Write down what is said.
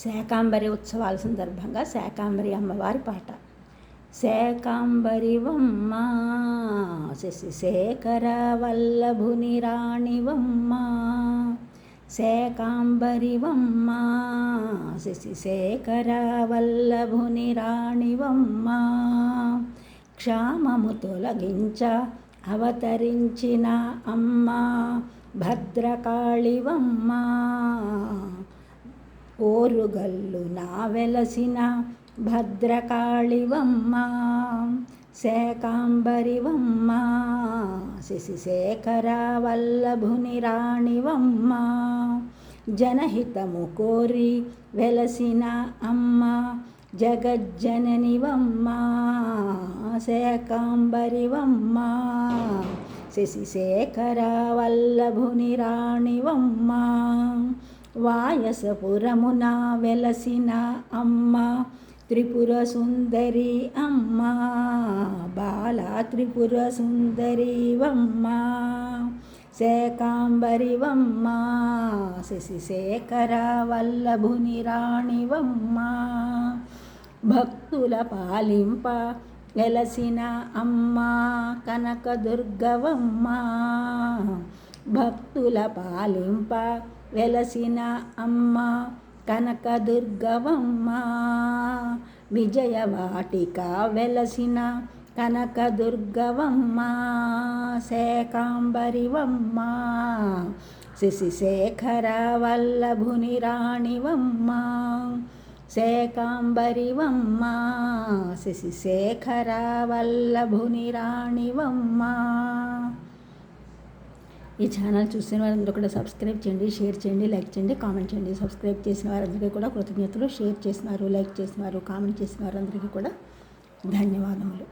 శాకాంబరి ఉత్సవాల సందర్భంగా శాకాంబరి అమ్మవారి పాట. శాకాంబరివమ్మ శశిశేఖర వల్లభుని రాణివమ్మ, శాకాంబరివమ్మ శశిశేఖర వల్లభుని రాణివమ్మ, క్షామము తొలగించ అవతరించిన అమ్మ భద్రకాళివమ్మ, ఓరుగల్లు నా వెలసిన భద్రకాళివమ్మ, శాకాంబరివమ్మ శశిశేఖర వల్లభుని రాణివమ్మ, జనహితము కోరి వెలసిన అమ్మ జగజ్జననివమ్మ, శాకాంబరివమ్మ శశిశేఖర వల్లభుని రాణివమ్మ, వాయసపురమున వెలసిన అమ్మ త్రిపుర సుందరి అమ్మ, బాల త్రిపుర సుందరివమ్మ, శాకాంబరివమ్మ శశిశేఖర వల్లభుని రాణివమ్మ, భక్తుల పాలింప వెలసిన అమ్మ కనకదుర్గవమ్మ, భక్తుల పాలింప వెలసిన అమ్మ కనకదుర్గవమ్మ, విజయవాటిక వెలసిన కనకదుర్గవమ్మ, శాకాంబరివమ్మ శశిశేఖర వల్లభుని రాణివమ్మ, శాకాంబరివమ్మ శశిశేఖర వల్లభుని రాణివమ్మ. ఈ ఛానల్ చూసిన వారందరూ కూడా సబ్స్క్రైబ్ చేయండి, షేర్ చేయండి, లైక్ చేయండి, కామెంట్ చేయండి. సబ్స్క్రైబ్ చేసిన వారందరికీ కూడా కృతజ్ఞతలు. షేర్ చేసినారు, లైక్ చేసినారు, కామెంట్ చేసిన వారందరికీ కూడా ధన్యవాదములు.